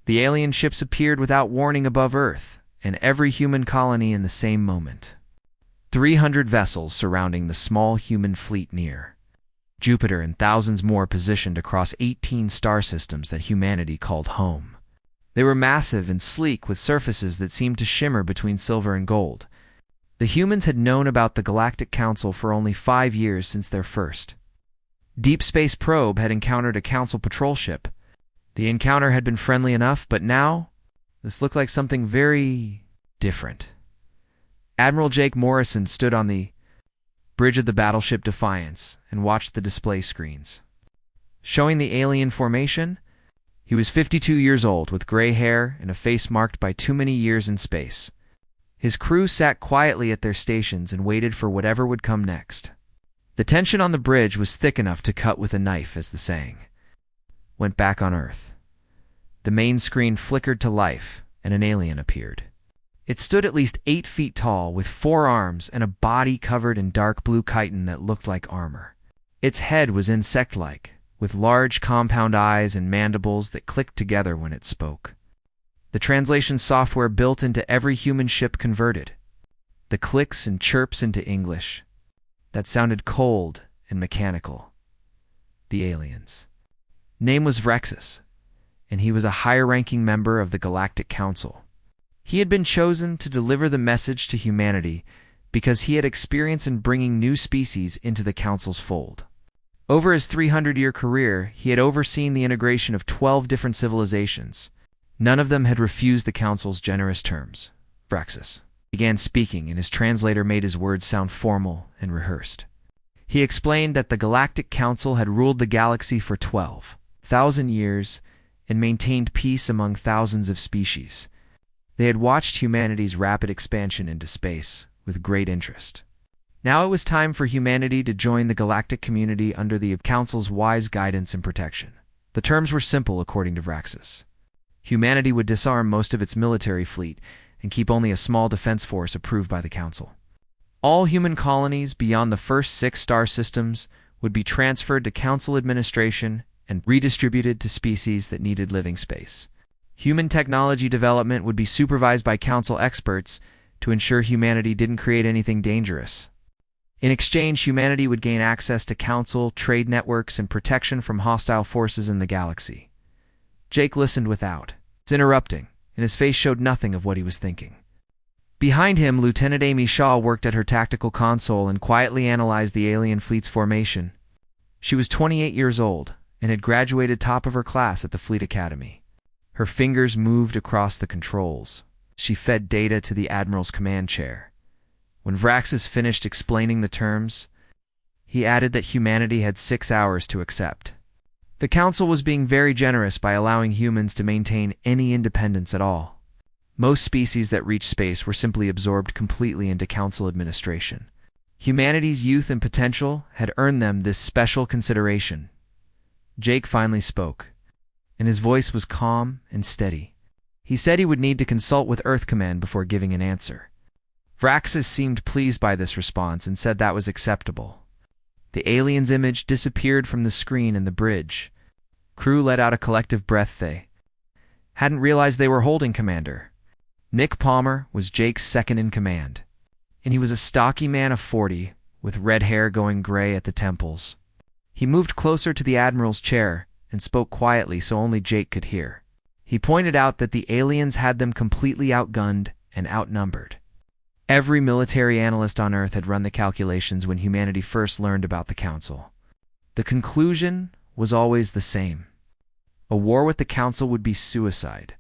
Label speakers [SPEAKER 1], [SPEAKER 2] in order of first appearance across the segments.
[SPEAKER 1] The alien ships appeared without warning above Earth, and every human colony in the same moment. 300 vessels surrounding the small human fleet near Jupiter and thousands more positioned across 18 star systems that humanity called home. They were massive and sleek with surfaces that seemed to shimmer between silver and gold. The humans had known about the Galactic Council for only 5 years since their first deep space probe had encountered a Council patrol ship. The encounter had been friendly enough, but now this looked like something very different. Admiral Jake Morrison stood on the bridge of the battleship Defiance and watched the display screens showing the alien formation. He was 52 years old, with gray hair and a face marked by too many years in space. His crew sat quietly at their stations and waited for whatever would come next. The tension on the bridge was thick enough to cut with a knife as the saying went back on Earth. The main screen flickered to life, and an alien appeared. It stood at least 8 feet tall, with 4 arms and a body covered in dark blue chitin that looked like armor. Its head was insect-like, with large compound eyes and mandibles that clicked together when it spoke. The translation software built into every human ship converted the clicks and chirps into English. That sounded cold and mechanical. The alien's name was Vrexus, and he was a higher-ranking member of the Galactic Council. He had been chosen to deliver the message to humanity because he had experience in bringing new species into the Council's fold. Over his 300-year career, he had overseen the integration of 12 different civilizations. None of them had refused the Council's generous terms. Vrexus began speaking, and his translator made his words sound formal and rehearsed. He explained that the Galactic Council had ruled the galaxy for 12,000 years and maintained peace among thousands of species. They had watched humanity's rapid expansion into space with great interest. Now it was time for humanity to join the galactic community under the Council's wise guidance and protection. The terms were simple, according to Vrexus. Humanity would disarm most of its military fleet and keep only a small defense force approved by the Council. All human colonies beyond the first 6 star systems would be transferred to Council administration and redistributed to species that needed living space. Human technology development would be supervised by Council experts to ensure humanity didn't create anything dangerous. In exchange, humanity would gain access to Council, trade networks, and protection from hostile forces in the galaxy. Jake listened without interrupting, and his face showed nothing of what he was thinking. Behind him, Lieutenant Amy Shaw worked at her tactical console and quietly analyzed the alien fleet's formation. She was 28 years old and had graduated top of her class at the Fleet Academy. Her fingers moved across the controls. She fed data to the Admiral's command chair. When Vrexus finished explaining the terms, he added that humanity had 6 hours to accept. The Council was being very generous by allowing humans to maintain any independence at all. Most species that reached space were simply absorbed completely into Council administration. Humanity's youth and potential had earned them this special consideration. Jake finally spoke, and his voice was calm and steady. He said he would need to consult with Earth Command before giving an answer. Vrexus seemed pleased by this response and said that was acceptable. The alien's image disappeared from the screen in the bridge. Crew let out a collective breath. They hadn't realized they were holding Commander. Nick Palmer was Jake's second in command, and he was a stocky man of 40, with red hair going gray at the temples. He moved closer to the Admiral's chair and spoke quietly so only Jake could hear. He pointed out that the aliens had them completely outgunned and outnumbered. Every military analyst on Earth had run the calculations when humanity first learned about the Council. The conclusion was always the same. A war with the Council would be suicide.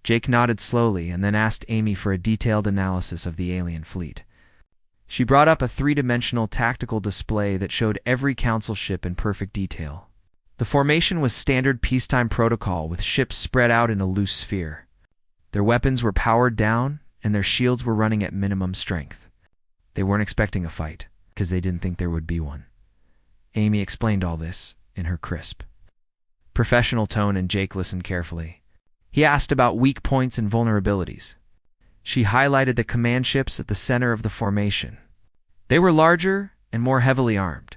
[SPEAKER 1] Jake nodded slowly and then asked Amy for a detailed analysis of the alien fleet. She brought up a 3-dimensional tactical display that showed every Council ship in perfect detail. The formation was standard peacetime protocol, with ships spread out in a loose sphere. Their weapons were powered down, and their shields were running at minimum strength. They weren't expecting a fight, because they didn't think there would be one. Amy explained all this in her crisp, professional tone, and Jake listened carefully. He asked about weak points and vulnerabilities. She highlighted the command ships at the center of the formation. They were larger and more heavily armed,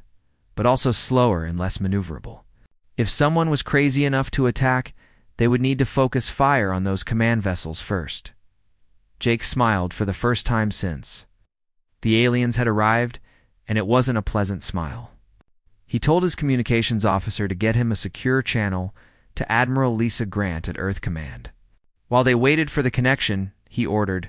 [SPEAKER 1] but also slower and less maneuverable. If someone was crazy enough to attack, They would need to focus fire on those command vessels first. Jake smiled for the first time since. The aliens had arrived, and it wasn't a pleasant smile. He told his communications officer to get him a secure channel to Admiral Lisa Grant at Earth Command. While they waited for the connection, he ordered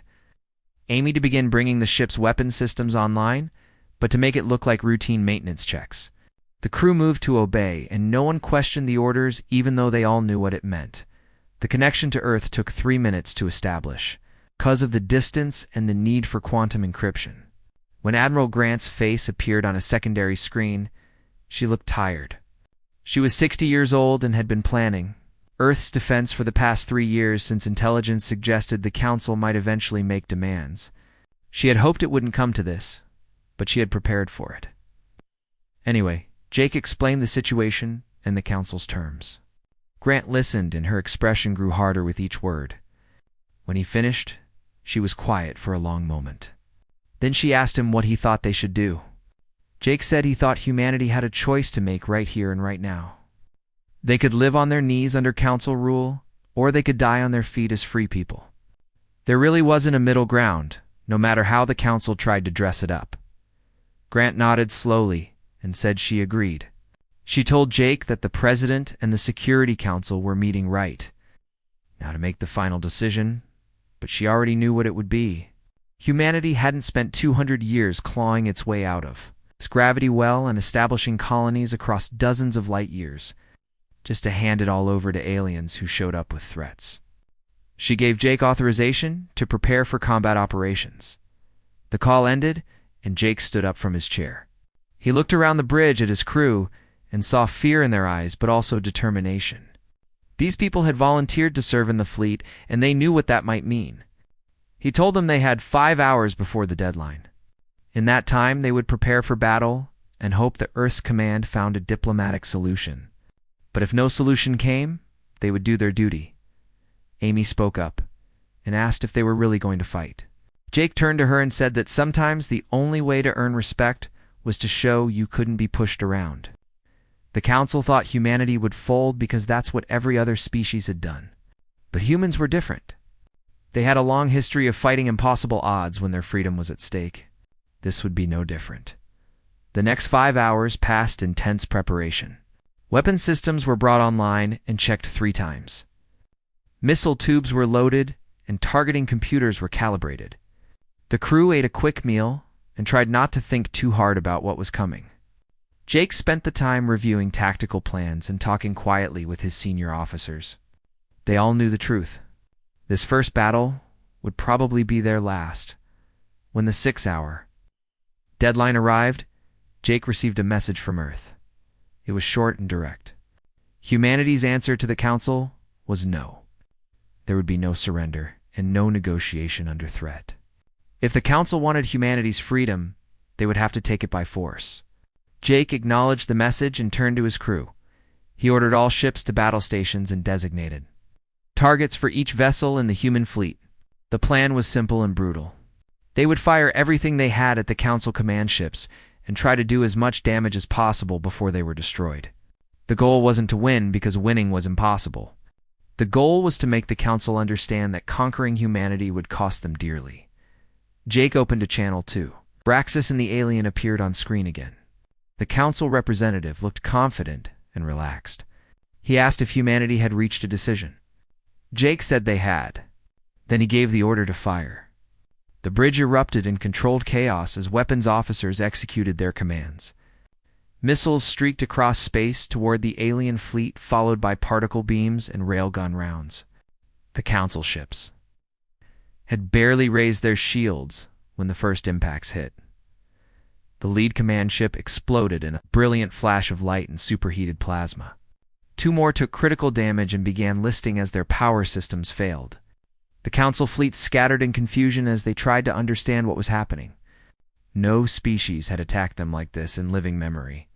[SPEAKER 1] Amy to begin bringing the ship's weapon systems online, but to make it look like routine maintenance checks. The crew moved to obey, and no one questioned the orders even though they all knew what it meant. The connection to Earth took 3 minutes to establish, because of the distance and the need for quantum encryption. When Admiral Grant's face appeared on a secondary screen, she looked tired. She was 60 years old and had been planning Earth's defense for the past 3 years since intelligence suggested the Council might eventually make demands. She had hoped it wouldn't come to this, but she had prepared for it. Anyway, Jake explained the situation and the Council's terms. Grant listened, and her expression grew harder with each word. When he finished, she was quiet for a long moment. Then she asked him what he thought they should do. Jake said he thought humanity had a choice to make right here and right now. They could live on their knees under Council rule, or they could die on their feet as free people. There really wasn't a middle ground, no matter how the Council tried to dress it up. Grant nodded slowly and said she agreed. She told Jake that the President and the Security Council were meeting right now to make the final decision, but she already knew what it would be. Humanity hadn't spent 200 years clawing its way out of its gravity well and establishing colonies across dozens of light years, just to hand it all over to aliens who showed up with threats. She gave Jake authorization to prepare for combat operations. The call ended, and Jake stood up from his chair. He looked around the bridge at his crew and saw fear in their eyes, but also determination. These people had volunteered to serve in the fleet, and they knew what that might mean. He told them they had 5 hours before the deadline. In that time, they would prepare for battle and hope that Earth's command found a diplomatic solution. But if no solution came, they would do their duty. Amy spoke up and asked if they were really going to fight. Jake turned to her and said that sometimes the only way to earn respect was to show you couldn't be pushed around. The Council thought humanity would fold because that's what every other species had done. But humans were different. They had a long history of fighting impossible odds when their freedom was at stake. This would be no different. The next 5 hours passed in tense preparation. Weapon systems were brought online and checked 3 times. Missile tubes were loaded, and targeting computers were calibrated. The crew ate a quick meal and tried not to think too hard about what was coming. Jake spent the time reviewing tactical plans and talking quietly with his senior officers. They all knew the truth. This first battle would probably be their last. When the 6-hour deadline arrived, Jake received a message from Earth. It was short and direct. Humanity's answer to the Council was no. There would be no surrender and no negotiation under threat. If the Council wanted humanity's freedom, they would have to take it by force. Jake acknowledged the message and turned to his crew. He ordered all ships to battle stations and designated targets for each vessel in the human fleet. The plan was simple and brutal. They would fire everything they had at the Council command ships and try to do as much damage as possible before they were destroyed. The goal wasn't to win because winning was impossible. The goal was to make the Council understand that conquering humanity would cost them dearly. Jake opened a channel 2. Braxis and the alien appeared on screen again. The Council representative looked confident and relaxed. He asked if humanity had reached a decision. Jake said they had. Then he gave the order to fire. The bridge erupted in controlled chaos as weapons officers executed their commands. Missiles streaked across space toward the alien fleet, followed by particle beams and railgun rounds. The Council ships had barely raised their shields when the first impacts hit. The lead command ship exploded in a brilliant flash of light and superheated plasma. 2 more took critical damage and began listing as their power systems failed. The Council fleet scattered in confusion as they tried to understand what was happening. No species had attacked them like this in living memory.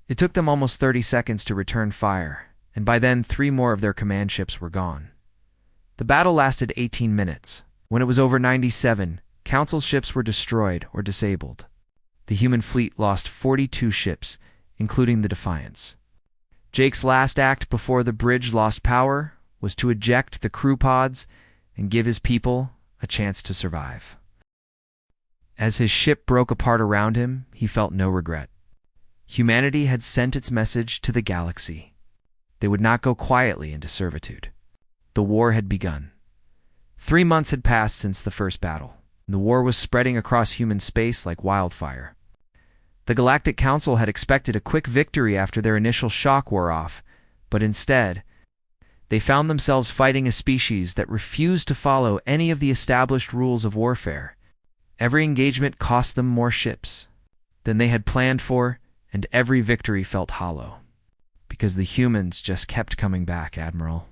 [SPEAKER 1] It took them almost 30 seconds to return fire, and by then 3 more of their command ships were gone. The battle lasted 18 minutes. When it was over 97, Council ships were destroyed or disabled. The human fleet lost 42 ships, including the Defiance. Jake's last act before the bridge lost power was to eject the crew pods and give his people a chance to survive. As his ship broke apart around him, he felt no regret. Humanity had sent its message to the galaxy. They would not go quietly into servitude. The war had begun. 3 months had passed since the first battle. The war was spreading across human space like wildfire. The Galactic Council had expected a quick victory after their initial shock wore off, but instead, they found themselves fighting a species that refused to follow any of the established rules of warfare. Every engagement cost them more ships than they had planned for, and every victory felt hollow. Because the humans just kept coming back, Admiral.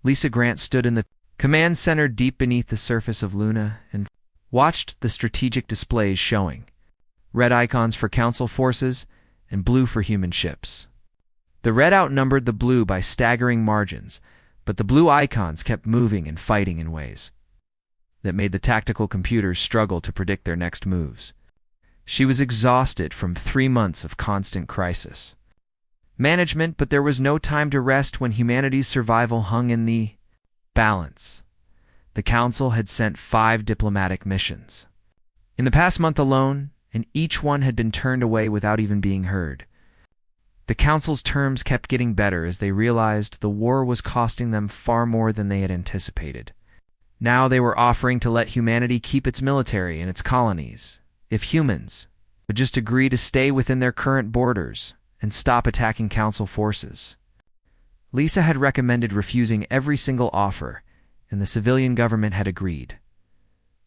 [SPEAKER 1] Lisa Grant stood in the command center deep beneath the surface of Luna and watched the strategic displays showing red icons for Council forces and blue for human ships. The red outnumbered the blue by staggering margins, but the blue icons kept moving and fighting in ways that made the tactical computers struggle to predict their next moves. She was exhausted from 3 months of constant crisis management, but there was no time to rest when humanity's survival hung in the balance. The Council had sent 5 diplomatic missions in the past month alone, and each one had been turned away without even being heard. The Council's terms kept getting better as they realized the war was costing them far more than they had anticipated. Now they were offering to let humanity keep its military and its colonies, if humans would just agree to stay within their current borders and stop attacking Council forces. Lisa had recommended refusing every single offer, and the civilian government had agreed.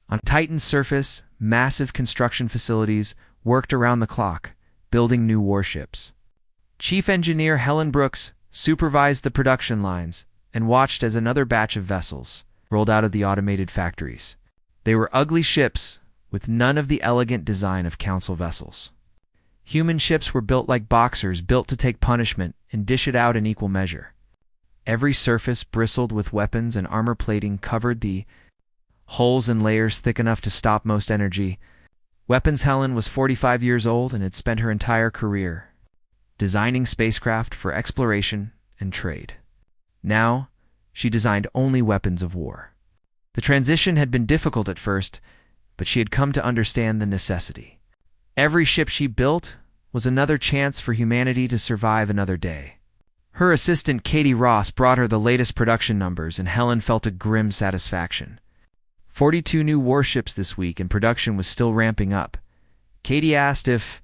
[SPEAKER 1] On Titan's surface, massive construction facilities worked around the clock, building new warships. Chief Engineer Helen Brooks supervised the production lines and watched as another batch of vessels rolled out of the automated factories. They were ugly ships with none of the elegant design of Council vessels. Human ships were built like boxers built to take punishment and dish it out in equal measure. Every surface bristled with weapons, and armor plating covered the holes in layers thick enough to stop most energy. Weapons Helen was 45 years old and had spent her entire career designing spacecraft for exploration and trade. Now, she designed only weapons of war. The transition had been difficult at first, but she had come to understand the necessity. Every ship she built was another chance for humanity to survive another day. Her assistant Katie Ross brought her the latest production numbers, and Helen felt a grim satisfaction. 42 new warships this week, and production was still ramping up. Katie asked if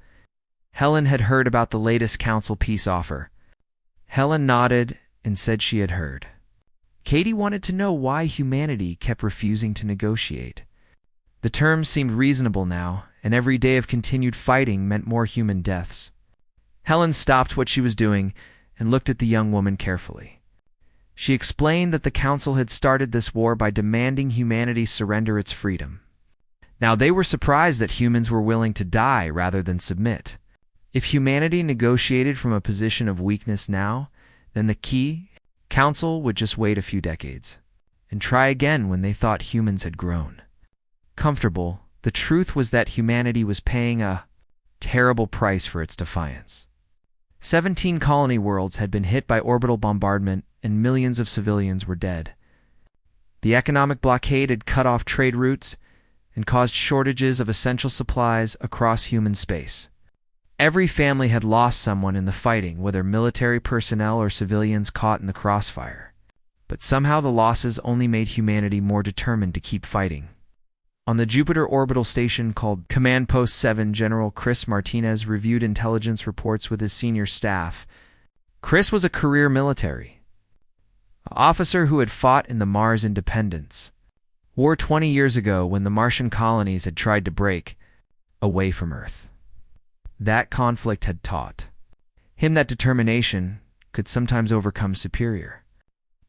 [SPEAKER 1] Helen had heard about the latest Council peace offer. Helen nodded and said she had heard. Katie wanted to know why humanity kept refusing to negotiate. The terms seemed reasonable now, and every day of continued fighting meant more human deaths. Helen stopped what she was doing and looked at the young woman carefully. She explained that the Council had started this war by demanding humanity surrender its freedom. Now they were surprised that humans were willing to die rather than submit. If humanity negotiated from a position of weakness now, then the Council would just wait a few decades and try again when they thought humans had grown comfortable. The truth was that humanity was paying a terrible price for its defiance. 17 colony worlds had been hit by orbital bombardment, and millions of civilians were dead. The economic blockade had cut off trade routes and caused shortages of essential supplies across human space. Every family had lost someone in the fighting, whether military personnel or civilians caught in the crossfire. But somehow the losses only made humanity more determined to keep fighting. On the Jupiter orbital station called Command Post 7, General Chris Martinez reviewed intelligence reports with his senior staff. Chris was a career military officer who had fought in the Mars Independence War 20 years ago when the Martian colonies had tried to break away from Earth. That conflict had taught him that determination could sometimes overcome superior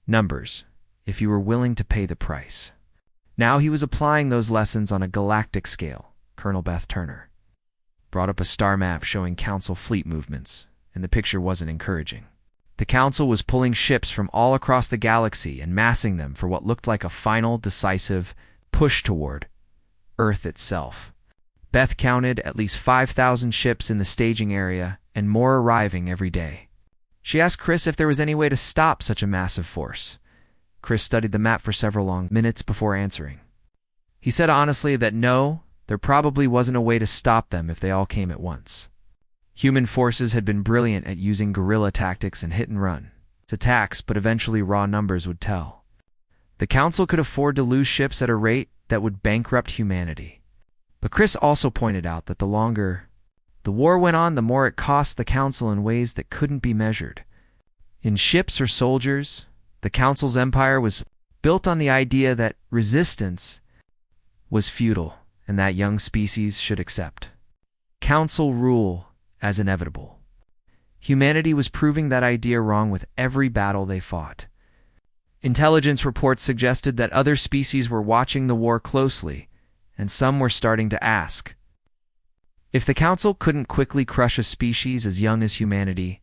[SPEAKER 1] numbers if you were willing to pay the price. Now he was applying those lessons on a galactic scale. Colonel Beth Turner brought up a star map showing Council fleet movements, and the picture wasn't encouraging. The Council was pulling ships from all across the galaxy and massing them for what looked like a final, decisive push toward Earth itself. Beth counted at least 5,000 ships in the staging area, and more arriving every day. She asked Chris if there was any way to stop such a massive force, Chris studied the map for several long minutes before answering. He said honestly that no, there probably wasn't a way to stop them if they all came at once. Human forces had been brilliant at using guerrilla tactics and hit-and-run attacks, but eventually raw numbers would tell. The Council could afford to lose ships at a rate that would bankrupt humanity. But Chris also pointed out that the longer the war went on, the more it cost the Council in ways that couldn't be measured. In ships or soldiers, the Council's empire was built on the idea that resistance was futile and that young species should accept Council rule as inevitable. Humanity was proving that idea wrong with every battle they fought. Intelligence reports suggested that other species were watching the war closely, and some were starting to ask, if the Council couldn't quickly crush a species as young as humanity,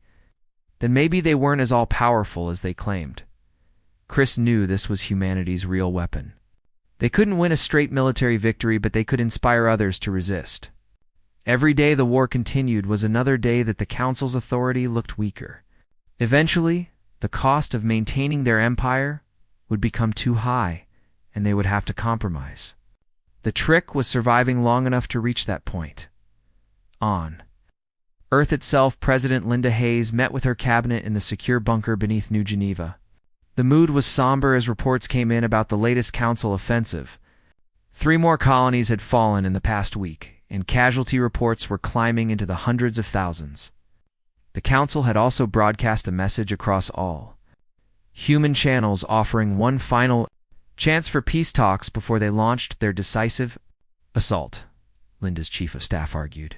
[SPEAKER 1] then maybe they weren't as all-powerful as they claimed. Chris knew this was humanity's real weapon. They couldn't win a straight military victory, but they could inspire others to resist. Every day the war continued was another day that the Council's authority looked weaker. Eventually, the cost of maintaining their empire would become too high, and they would have to compromise. The trick was surviving long enough to reach that point. On Earth itself, President Linda Hayes met with her cabinet in the secure bunker beneath New Geneva. The mood was somber as reports came in about the latest Council offensive. 3 more colonies had fallen in the past week, and casualty reports were climbing into the hundreds of thousands. The Council had also broadcast a message across all human channels offering one final chance for peace talks before they launched their decisive assault. Linda's chief of staff argued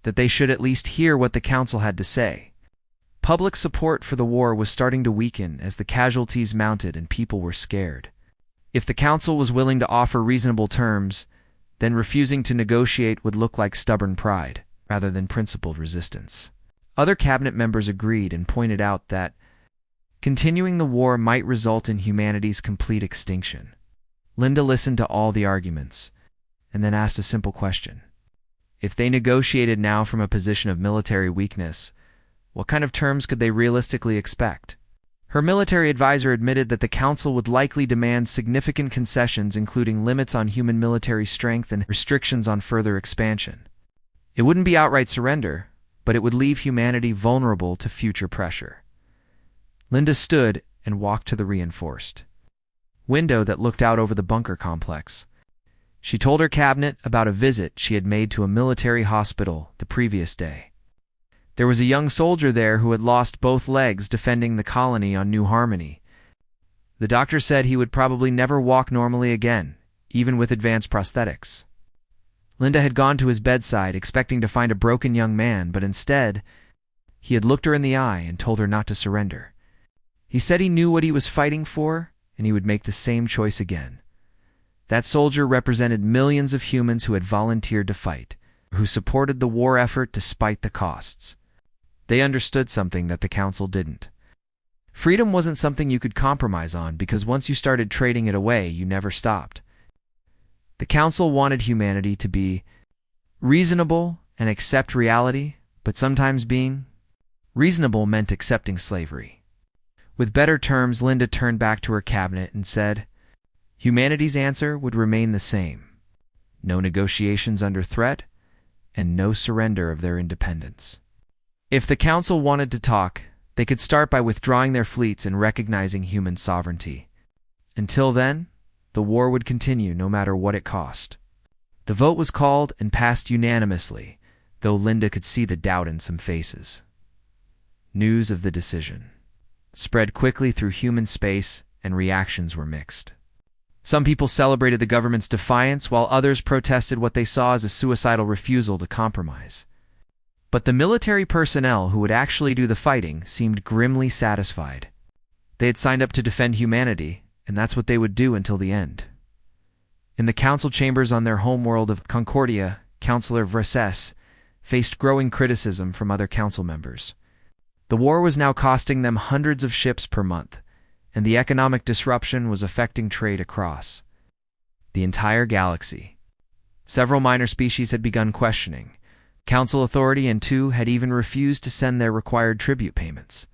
[SPEAKER 1] that they should at least hear what the Council had to say. Public support for the war was starting to weaken as the casualties mounted and people were scared. If the Council was willing to offer reasonable terms, then refusing to negotiate would look like stubborn pride rather than principled resistance. Other cabinet members agreed and pointed out that continuing the war might result in humanity's complete extinction. Linda listened to all the arguments and then asked a simple question. If they negotiated now from a position of military weakness, what kind of terms could they realistically expect? Her military advisor admitted that the Council would likely demand significant concessions, including limits on human military strength and restrictions on further expansion. It wouldn't be outright surrender, but it would leave humanity vulnerable to future pressure. Linda stood and walked to the reinforced window that looked out over the bunker complex. She told her cabinet about a visit she had made to a military hospital the previous day. There was a young soldier there who had lost both legs defending the colony on New Harmony. The doctor said he would probably never walk normally again, even with advanced prosthetics. Linda had gone to his bedside expecting to find a broken young man, but instead, he had looked her in the eye and told her not to surrender. He said he knew what he was fighting for, and he would make the same choice again. That soldier represented millions of humans who had volunteered to fight, who supported the war effort despite the costs. They understood something that the Council didn't. Freedom wasn't something you could compromise on, because once you started trading it away, you never stopped. The Council wanted humanity to be reasonable and accept reality, but sometimes being reasonable meant accepting slavery. With better terms, Linda turned back to her cabinet and said, humanity's answer would remain the same. No negotiations under threat, and no surrender of their independence. If the Council wanted to talk, they could start by withdrawing their fleets and recognizing human sovereignty. Until then, the war would continue no matter what it cost. The vote was called and passed unanimously, though Linda could see the doubt in some faces. News of the decision spread quickly through human space, and reactions were mixed. Some people celebrated the government's defiance, while others protested what they saw as a suicidal refusal to compromise. But the military personnel who would actually do the fighting seemed grimly satisfied. They had signed up to defend humanity, and that's what they would do until the end. In the council chambers on their homeworld of Concordia, Councillor Vresses faced growing criticism from other council members. The war was now costing them hundreds of ships per month, and the economic disruption was affecting trade across the entire galaxy. Several minor species had begun questioning Council authority, and 2 had even refused to send their required tribute payments.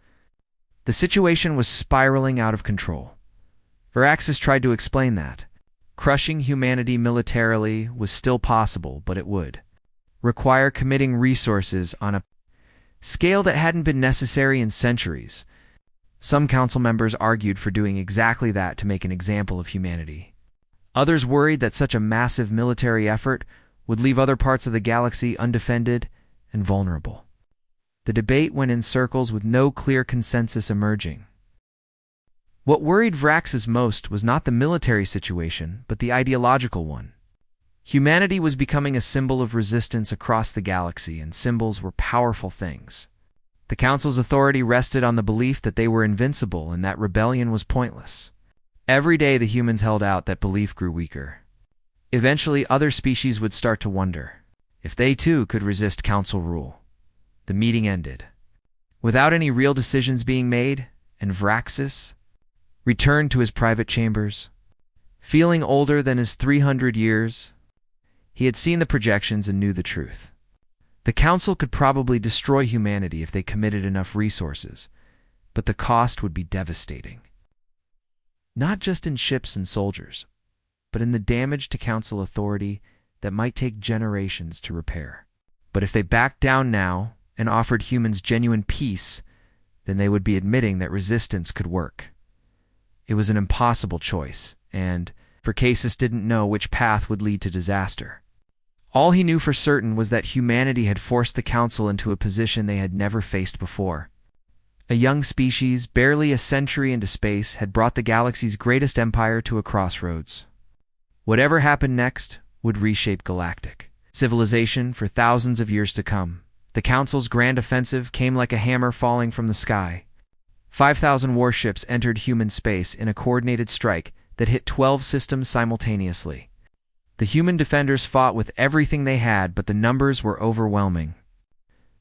[SPEAKER 1] The situation was spiraling out of control. Varaxis tried to explain that. Crushing humanity militarily was still possible, but it would require committing resources on a scale that hadn't been necessary in centuries. Some council members argued for doing exactly that to make an example of humanity. Others worried that such a massive military effort would leave other parts of the galaxy undefended and vulnerable. The debate went in circles with no clear consensus emerging. What worried Vraxis most was not the military situation, but the ideological one. Humanity was becoming a symbol of resistance across the galaxy, and symbols were powerful things. The Council's authority rested on the belief that they were invincible and that rebellion was pointless. Every day the humans held out, that belief grew weaker. Eventually, other species would start to wonder if they too could resist Council rule. The meeting ended without any real decisions being made, and Vraxis returned to his private chambers. Feeling older than his 300 years, he had seen the projections and knew the truth. The Council could probably destroy humanity if they committed enough resources, but the cost would be devastating. Not just in ships and soldiers, but in the damage to Council authority that might take generations to repair. But if they backed down now and offered humans genuine peace, then they would be admitting that resistance could work. It was an impossible choice, and Vercasis didn't know which path would lead to disaster. All he knew for certain was that humanity had forced the Council into a position they had never faced before. A young species, barely a century into space, had brought the galaxy's greatest empire to a crossroads. Whatever happened next would reshape galactic civilization for thousands of years to come. The Council's grand offensive came like a hammer falling from the sky. 5,000 warships entered human space in a coordinated strike that hit 12 systems simultaneously. The human defenders fought with everything they had, but the numbers were overwhelming.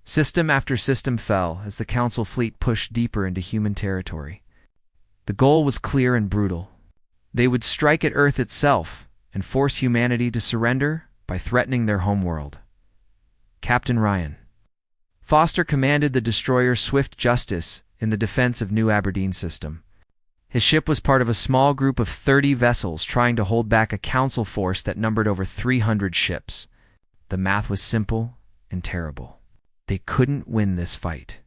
[SPEAKER 1] System after system fell as the Council fleet pushed deeper into human territory. The goal was clear and brutal. They would strike at Earth itself and force humanity to surrender by threatening their homeworld. Captain Ryan Foster commanded the destroyer Swift Justice in the defense of New Aberdeen system. His ship was part of a small group of 30 vessels trying to hold back a Council force that numbered over 300 ships. The math was simple and terrible. They couldn't win this fight.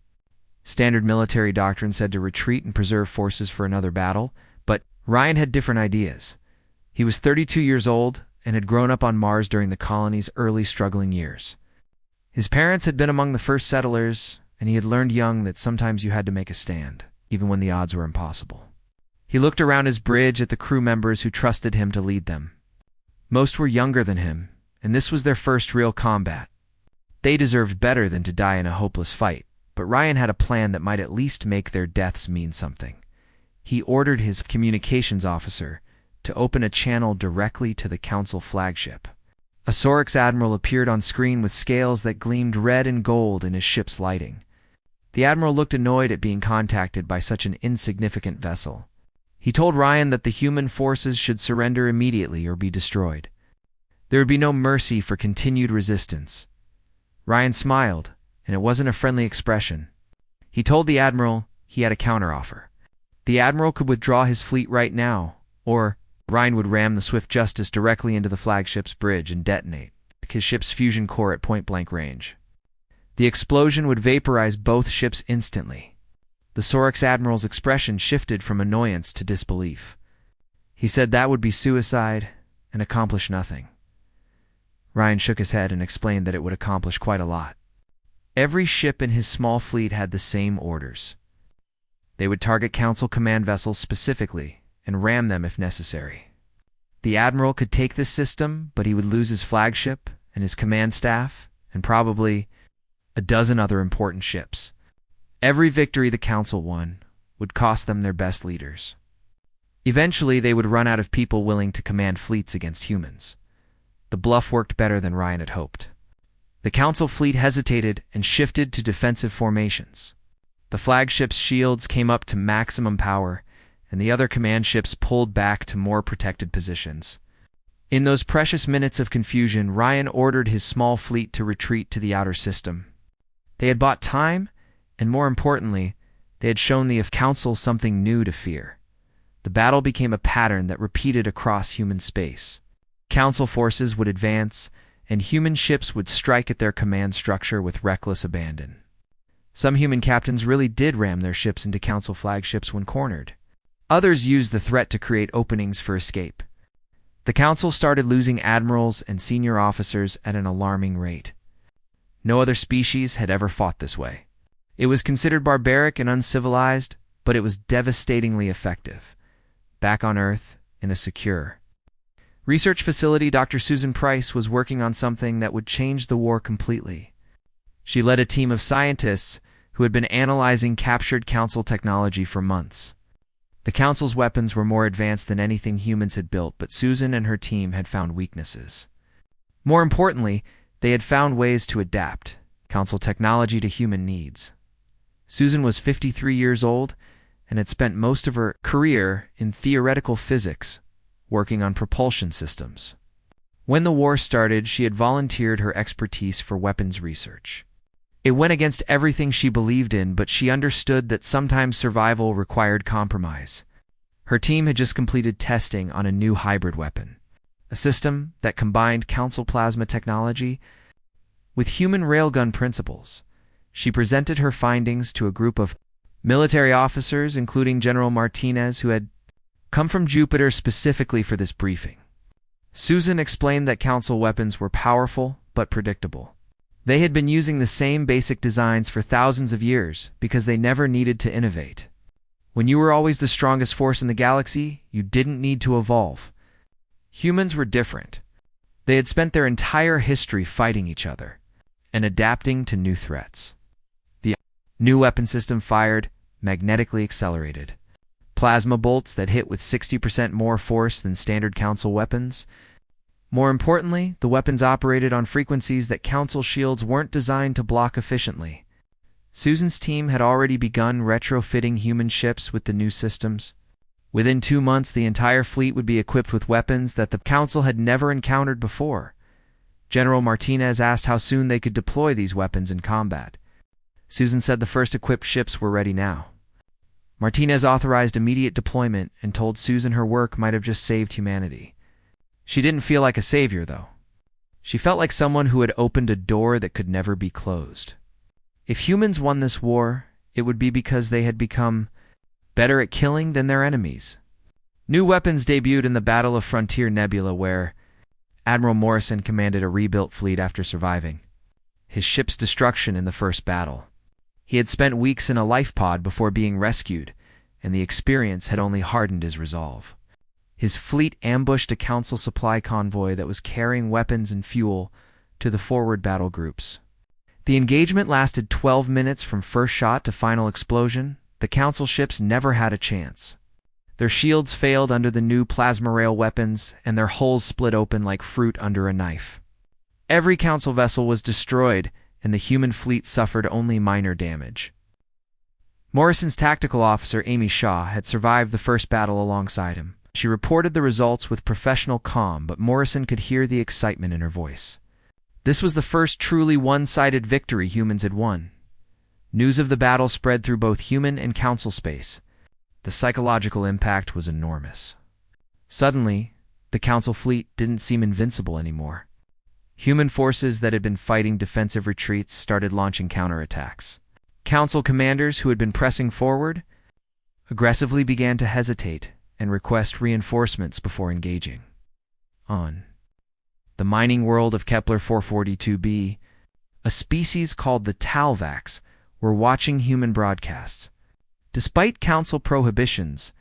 [SPEAKER 1] Standard military doctrine said to retreat and preserve forces for another battle, but Ryan had different ideas. He was 32 years old and had grown up on Mars during the colony's early struggling years. His parents had been among the first settlers, and he had learned young that sometimes you had to make a stand, even when the odds were impossible. He looked around his bridge at the crew members who trusted him to lead them. Most were younger than him, and this was their first real combat. They deserved better than to die in a hopeless fight, but Ryan had a plan that might at least make their deaths mean something. He ordered his communications officer to open a channel directly to the Council flagship. A Sorix admiral appeared on screen with scales that gleamed red and gold in his ship's lighting. The admiral looked annoyed at being contacted by such an insignificant vessel. He told Ryan that the human forces should surrender immediately or be destroyed. There would be no mercy for continued resistance. Ryan smiled, and it wasn't a friendly expression. He told the admiral he had a counteroffer. The admiral could withdraw his fleet right now, or Ryan would ram the Swift Justice directly into the flagship's bridge and detonate his ship's fusion core at point-blank range. The explosion would vaporize both ships instantly. The Sorix admiral's expression shifted from annoyance to disbelief. He said that would be suicide and accomplish nothing. Ryan shook his head and explained that it would accomplish quite a lot. Every ship in his small fleet had the same orders. They would target Council command vessels specifically and ram them if necessary. The admiral could take this system, but he would lose his flagship and his command staff, and probably a dozen other important ships. Every victory the Council won would cost them their best leaders. Eventually, they would run out of people willing to command fleets against humans. The bluff worked better than Ryan had hoped. The Council fleet hesitated and shifted to defensive formations. The flagship's shields came up to maximum power, and the other command ships pulled back to more protected positions. In those precious minutes of confusion, Ryan ordered his small fleet to retreat to the outer system. They had bought time, and more importantly, they had shown the Council something new to fear. The battle became a pattern that repeated across human space. Council forces would advance, and human ships would strike at their command structure with reckless abandon. Some human captains really did ram their ships into Council flagships when cornered. Others used the threat to create openings for escape. The Council started losing admirals and senior officers at an alarming rate. No other species had ever fought this way. It was considered barbaric and uncivilized, but it was devastatingly effective. Back on Earth, in a secure research facility, Dr. Susan Price was working on something that would change the war completely. She led a team of scientists who had been analyzing captured Council technology for months. The Council's weapons were more advanced than anything humans had built, but Susan and her team had found weaknesses. More importantly, they had found ways to adapt Council technology to human needs. Susan was 53 years old and had spent most of her career in theoretical physics, working on propulsion systems. When the war started, she had volunteered her expertise for weapons research. It went against everything she believed in, but she understood that sometimes survival required compromise. Her team had just completed testing on a new hybrid weapon, a system that combined Council plasma technology with human railgun principles. She presented her findings to a group of military officers, including General Martinez, who had come from Jupiter specifically for this briefing. Susan explained that Council weapons were powerful but predictable. They had been using the same basic designs for thousands of years because they never needed to innovate. When you were always the strongest force in the galaxy, you didn't need to evolve. Humans were different. They had spent their entire history fighting each other and adapting to new threats. The new weapon system fired magnetically accelerated plasma bolts that hit with 60% more force than standard Council weapons. More importantly, the weapons operated on frequencies that Council shields weren't designed to block efficiently. Susan's team had already begun retrofitting human ships with the new systems. Within 2 months, the entire fleet would be equipped with weapons that the Council had never encountered before. General Martinez asked how soon they could deploy these weapons in combat. Susan said the first equipped ships were ready now. Martinez authorized immediate deployment and told Susan her work might have just saved humanity. She didn't feel like a savior, though. She felt like someone who had opened a door that could never be closed. If humans won this war, it would be because they had become better at killing than their enemies. New weapons debuted in the Battle of Frontier Nebula, where Admiral Morrison commanded a rebuilt fleet after surviving his ship's destruction in the first battle. He had spent weeks in a life pod before being rescued, and the experience had only hardened his resolve. His fleet ambushed a Council supply convoy that was carrying weapons and fuel to the forward battle groups. The engagement lasted 12 minutes from first shot to final explosion. The Council ships never had a chance. Their shields failed under the new plasma rail weapons, and their hulls split open like fruit under a knife. Every Council vessel was destroyed, and the human fleet suffered only minor damage. Morrison's tactical officer, Amy Shaw, had survived the first battle alongside him. She reported the results with professional calm, but Morrison could hear the excitement in her voice. This was the first truly one-sided victory humans had won. News of the battle spread through both human and Council space. The psychological impact was enormous. Suddenly, the Council fleet didn't seem invincible anymore. Human forces that had been fighting defensive retreats started launching counterattacks. Council commanders who had been pressing forward aggressively began to hesitate and request reinforcements before engaging. On the mining world of Kepler 442b, a species called the Talvax were watching human broadcasts. Despite Council prohibitions,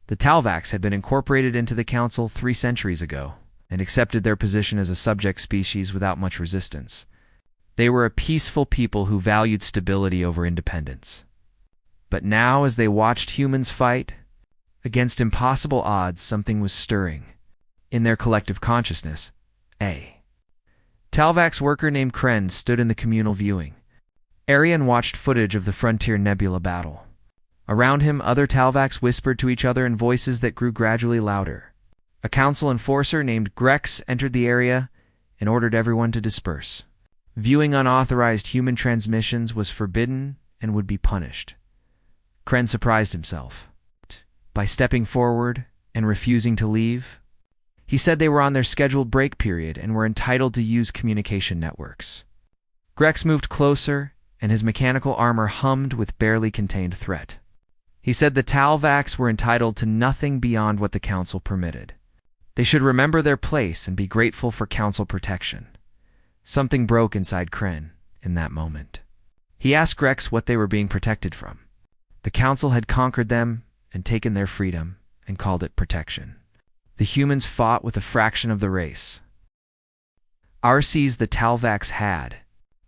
[SPEAKER 1] the Talvax had been incorporated into the Council 3 centuries ago and accepted their position as a subject species without much resistance. They were a peaceful people who valued stability over independence. But now, as they watched humans fight against impossible odds, something was stirring. In their collective consciousness, a Talvax worker named Kren stood in the communal viewing area and watched footage of the Frontier Nebula battle. Around him, other Talvax whispered to each other in voices that grew gradually louder. A Council enforcer named Grex entered the area and ordered everyone to disperse. Viewing unauthorized human transmissions was forbidden and would be punished. Kren surprised himself by stepping forward and refusing to leave. He said they were on their scheduled break period and were entitled to use communication networks. Grex moved closer, and his mechanical armor hummed with barely contained threat. He said the Talvacs were entitled to nothing beyond what the Council permitted. They should remember their place and be grateful for Council protection. Something broke inside Kren in that moment. He asked Grex what they were being protected from. The Council had conquered them and taken their freedom and called it protection. The humans fought with a fraction of the race. RCs the Talvacs had.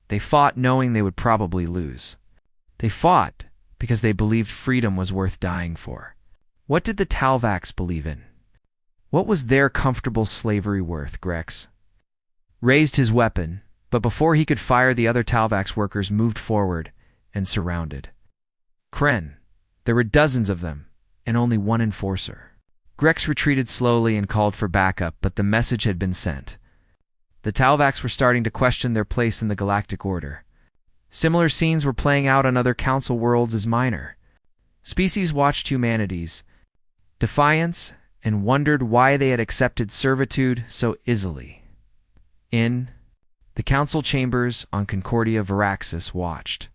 [SPEAKER 1] They fought knowing they would probably lose. They fought because they believed freedom was worth dying for. What did the Talvacs believe in? What was their comfortable slavery worth? Grex raised his weapon, but before he could fire, the other Talvacs workers moved forward and surrounded Kren. There were dozens of them, and only one enforcer. Grex retreated slowly and called for backup, but the message had been sent. The Talvacs were starting to question their place in the Galactic Order. Similar scenes were playing out on other Council worlds as minor. Species watched humanity's defiance and wondered why they had accepted servitude so easily. In the Council chambers on Concordia, Varaxis watched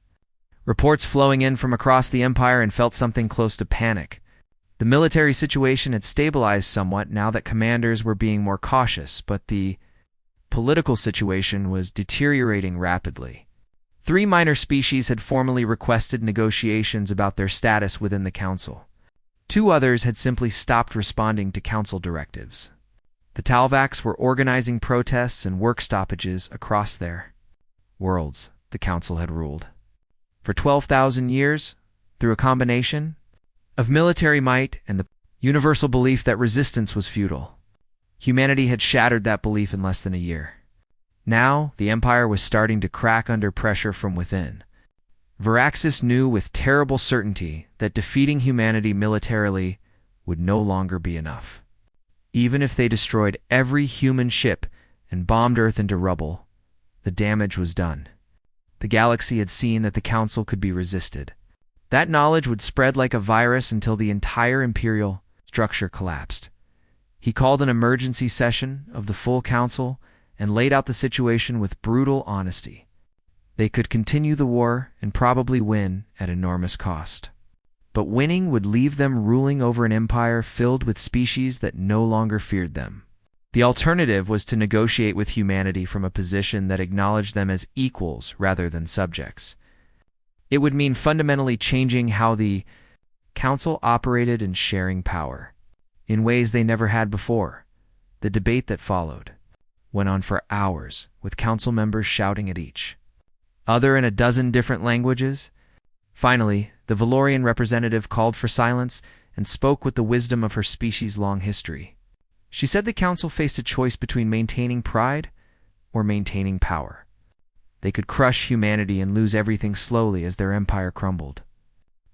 [SPEAKER 1] reports flowing in from across the Empire and felt something close to panic. The military situation had stabilized somewhat now that commanders were being more cautious, but the political situation was deteriorating rapidly. 3 minor species had formally requested negotiations about their status within the Council. 2 others had simply stopped responding to Council directives. The Talvacs were organizing protests and work stoppages across their worlds, the Council had ruled. For 12,000 years, through a combination of military might and the universal belief that resistance was futile, humanity had shattered that belief in less than a year. Now, the Empire was starting to crack under pressure from within. Varaxis knew with terrible certainty that defeating humanity militarily would no longer be enough. Even if they destroyed every human ship and bombed Earth into rubble, the damage was done. The galaxy had seen that the Council could be resisted. That knowledge would spread like a virus until the entire Imperial structure collapsed. He called an emergency session of the full Council and laid out the situation with brutal honesty. They could continue the war and probably win at enormous cost. But winning would leave them ruling over an empire filled with species that no longer feared them. The alternative was to negotiate with humanity from a position that acknowledged them as equals rather than subjects. It would mean fundamentally changing how the Council operated and sharing power in ways they never had before. The debate that followed went on for hours, with Council members shouting at each other in a dozen different languages. Finally, the Valorian representative called for silence and spoke with the wisdom of her species' long history. She said the Council faced a choice between maintaining pride or maintaining power. They could crush humanity and lose everything slowly as their empire crumbled.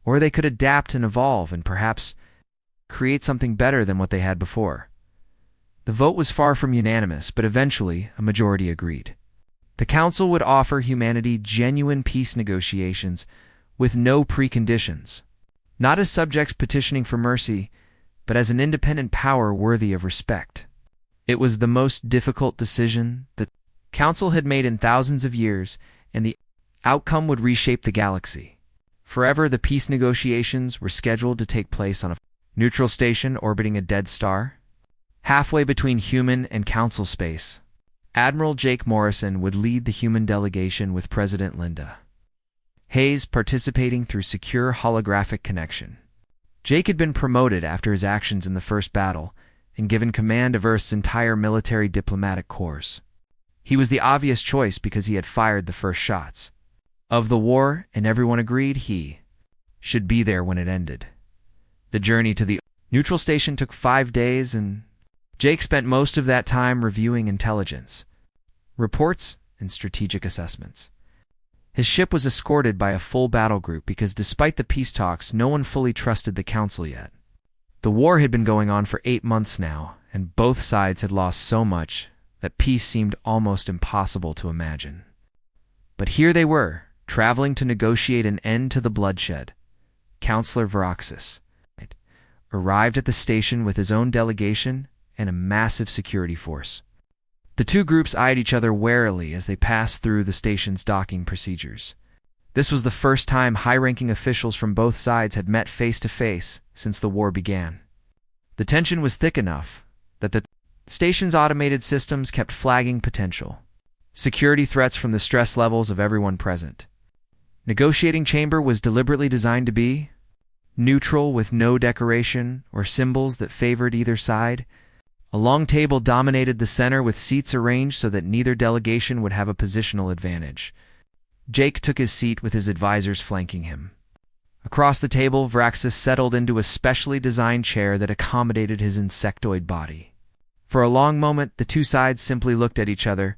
[SPEAKER 1] Or they could adapt and evolve and perhaps create something better than what they had before. The vote was far from unanimous, but eventually a majority agreed. The Council would offer humanity genuine peace negotiations with no preconditions, not as subjects petitioning for mercy, but as an independent power worthy of respect. It was the most difficult decision the Council had made in thousands of years, and the outcome would reshape the galaxy. Forever, the peace negotiations were scheduled to take place on a neutral station orbiting a dead star. Halfway between human and Council space, Admiral Jake Morrison would lead the human delegation with President Linda Hayes participating through secure holographic connection. Jake had been promoted after his actions in the first battle and given command of Earth's entire military diplomatic corps. He was the obvious choice because he had fired the first shots of the war, and everyone agreed he should be there when it ended. The journey to the neutral station took 5 days, and Jake spent most of that time reviewing intelligence, reports, and strategic assessments. His ship was escorted by a full battle group because despite the peace talks, no one fully trusted the Council yet. The war had been going on for 8 months now, and both sides had lost so much that peace seemed almost impossible to imagine. But here they were, traveling to negotiate an end to the bloodshed. Counselor Varaxis, arrived at the station with his own delegation and a massive security force. The two groups eyed each other warily as they passed through the station's docking procedures. This was the first time high-ranking officials from both sides had met face-to-face since the war began. The tension was thick enough that the station's automated systems kept flagging potential security threats from the stress levels of everyone present. Negotiating chamber was deliberately designed to be neutral, with no decoration or symbols that favored either side. A long table dominated the center with seats arranged so that neither delegation would have a positional advantage. Jake took his seat with his advisors flanking him. Across the table, Vraxis settled into a specially designed chair that accommodated his insectoid body. For a long moment, the two sides simply looked at each other.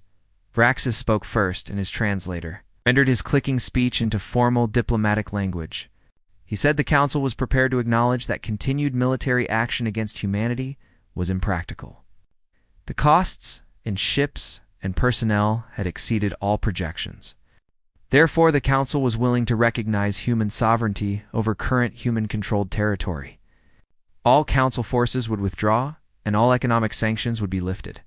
[SPEAKER 1] Vraxis spoke first, and his translator rendered his clicking speech into formal diplomatic language. He said the Council was prepared to acknowledge that continued military action against humanity was impractical. The costs in ships and personnel had exceeded all projections. Therefore, the Council was willing to recognize human sovereignty over current human-controlled territory. All Council forces would withdraw, and all economic sanctions would be lifted.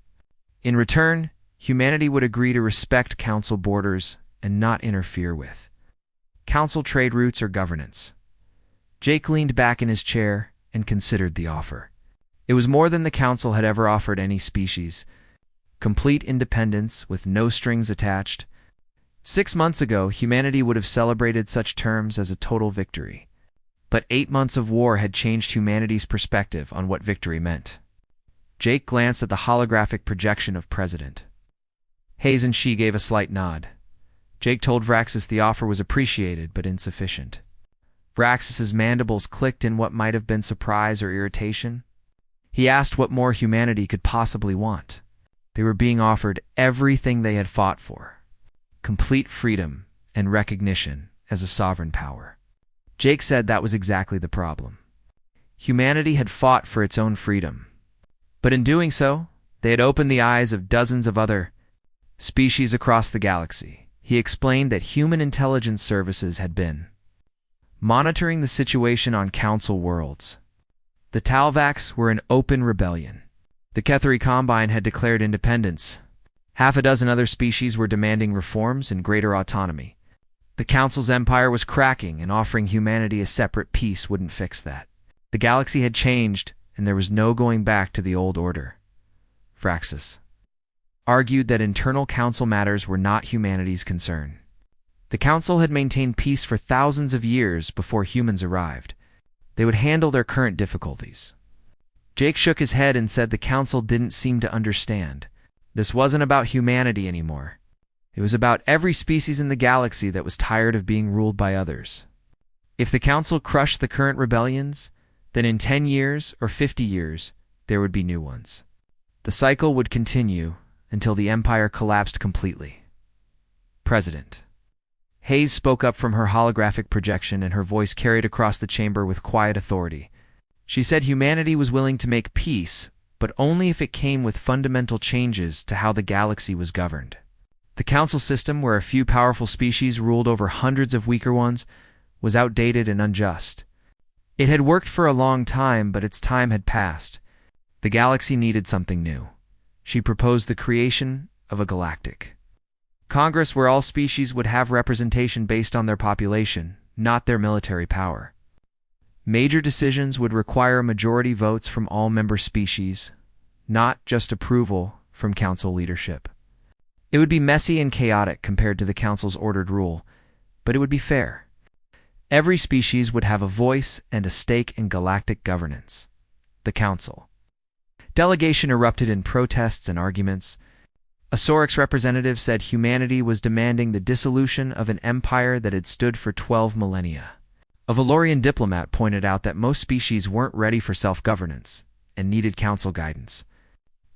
[SPEAKER 1] In return, humanity would agree to respect Council borders and not interfere with Council trade routes or governance. Jake leaned back in his chair and considered the offer. It was more than the Council had ever offered any species: complete independence with no strings attached. 6 months ago, humanity would have celebrated such terms as a total victory. But 8 months of war had changed humanity's perspective on what victory meant. Jake glanced at the holographic projection of President Hayes, and she gave a slight nod. Jake told Vraxis the offer was appreciated but insufficient. Vraxis's mandibles clicked in what might have been surprise or irritation. He asked what more humanity could possibly want. They were being offered everything they had fought for: complete freedom and recognition as a sovereign power. Jake said that was exactly the problem. Humanity had fought for its own freedom, but in doing so, they had opened the eyes of dozens of other species across the galaxy. He explained that human intelligence services had been monitoring the situation on Council worlds. The Talvacs were in open rebellion. The Ketheri Combine had declared independence. Half a dozen other species were demanding reforms and greater autonomy. The Council's empire was cracking, and offering humanity a separate peace wouldn't fix that. The galaxy had changed, and there was no going back to the old order. Vraxis argued that internal Council matters were not humanity's concern. The Council had maintained peace for thousands of years before humans arrived. They would handle their current difficulties. Jake shook his head and said the Council didn't seem to understand. This wasn't about humanity anymore. It was about every species in the galaxy that was tired of being ruled by others. If the Council crushed the current rebellions, then in 10 years or 50 years, there would be new ones. The cycle would continue until the Empire collapsed completely. President Hayes spoke up from her holographic projection, and her voice carried across the chamber with quiet authority. She said humanity was willing to make peace, but only if it came with fundamental changes to how the galaxy was governed. The Council system, where a few powerful species ruled over hundreds of weaker ones, was outdated and unjust. It had worked for a long time, but its time had passed. The galaxy needed something new. She proposed the creation of a galactic Congress where all species would have representation based on their population, not their military power. Major decisions would require majority votes from all member species, not just approval from Council leadership. It would be messy and chaotic compared to the Council's ordered rule, but it would be fair. Every species would have a voice and a stake in galactic governance. The Council delegation erupted in protests and arguments. A Sorix representative said humanity was demanding the dissolution of an empire that had stood for 12 millennia. A Valorian diplomat pointed out that most species weren't ready for self-governance and needed Council guidance.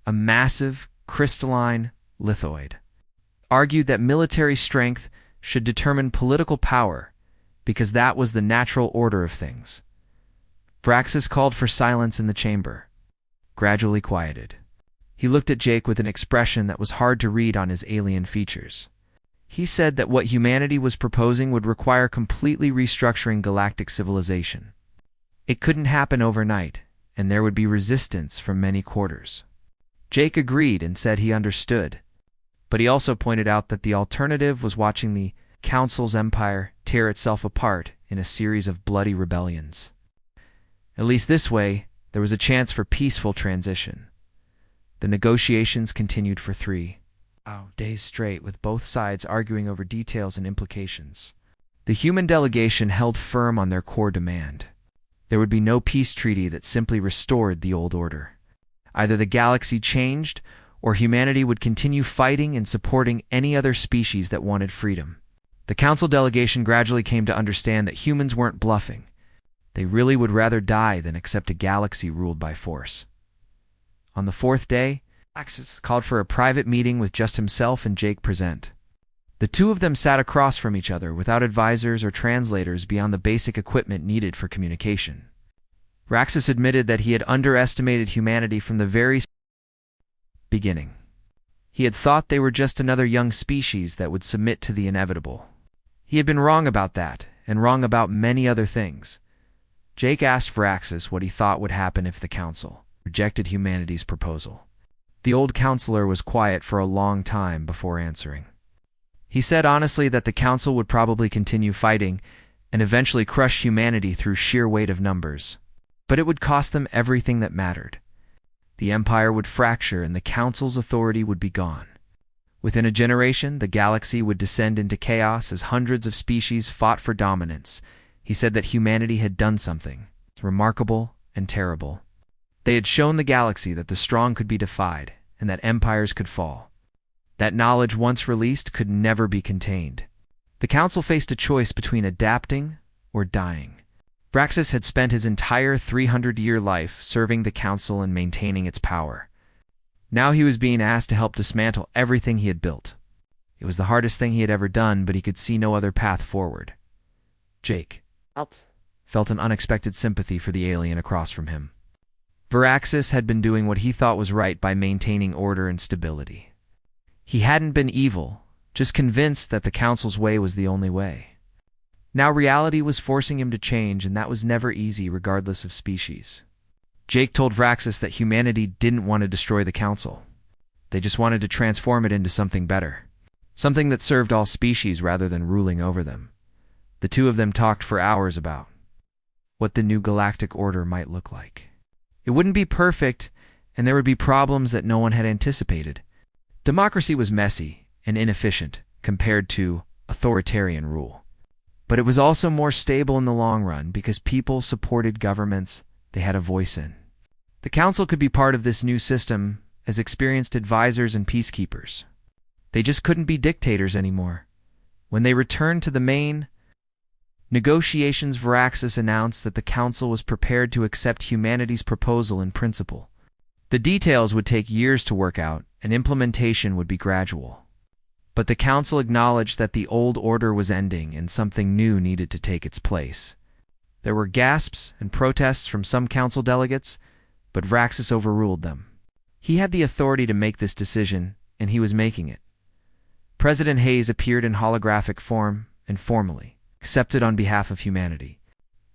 [SPEAKER 1] A massive, crystalline lithoid argued that military strength should determine political power because that was the natural order of things. Vraxis called for silence in the chamber, gradually quieted. He looked at Jake with an expression that was hard to read on his alien features. He said that what humanity was proposing would require completely restructuring galactic civilization. It couldn't happen overnight, and there would be resistance from many quarters. Jake agreed and said he understood, but he also pointed out that the alternative was watching the Council's empire tear itself apart in a series of bloody rebellions. At least this way, there was a chance for peaceful transition. The negotiations continued for 3 days straight, with both sides arguing over details and implications. The human delegation held firm on their core demand. There would be no peace treaty that simply restored the old order. Either the galaxy changed, or humanity would continue fighting and supporting any other species that wanted freedom. The council delegation gradually came to understand that humans weren't bluffing. They really would rather die than accept a galaxy ruled by force. On the 4th day, Axis called for a private meeting with just himself and Jake present. The two of them sat across from each other without advisors or translators beyond the basic equipment needed for communication. Raxus admitted that he had underestimated humanity from the very beginning. He had thought they were just another young species that would submit to the inevitable. He had been wrong about that, and wrong about many other things. Jake asked Vraxis what he thought would happen if the council rejected humanity's proposal. The old counselor was quiet for a long time before answering. He said honestly that the council would probably continue fighting and eventually crush humanity through sheer weight of numbers. But it would cost them everything that mattered. The empire would fracture and the council's authority would be gone. Within a generation, the galaxy would descend into chaos as hundreds of species fought for dominance. He said that humanity had done something remarkable and terrible. They had shown the galaxy that the strong could be defied and that empires could fall. That knowledge, once released, could never be contained. The council faced a choice between adapting or dying. Vraxis had spent his entire 300-year life serving the council and maintaining its power. Now he was being asked to help dismantle everything he had built. It was the hardest thing he had ever done, but he could see no other path forward. Jake felt an unexpected sympathy for the alien across from him. Varaxis had been doing what he thought was right by maintaining order and stability. He hadn't been evil, just convinced that the council's way was the only way. Now reality was forcing him to change, and that was never easy regardless of species. Jake told Vraxis that humanity didn't want to destroy the council. They just wanted to transform it into something better. Something that served all species rather than ruling over them. The two of them talked for hours about what the new galactic order might look like. It wouldn't be perfect, and there would be problems that no one had anticipated. Democracy was messy and inefficient compared to authoritarian rule. But it was also more stable in the long run because people supported governments they had a voice in. The council could be part of this new system as experienced advisors and peacekeepers. They just couldn't be dictators anymore. When they returned to the main negotiations, Varaxis announced that the council was prepared to accept humanity's proposal in principle. The details would take years to work out, and implementation would be gradual. But the council acknowledged that the old order was ending and something new needed to take its place. There were gasps and protests from some council delegates, but Vraxis overruled them. He had the authority to make this decision, and he was making it. President Hayes appeared in holographic form and formally accepted on behalf of humanity.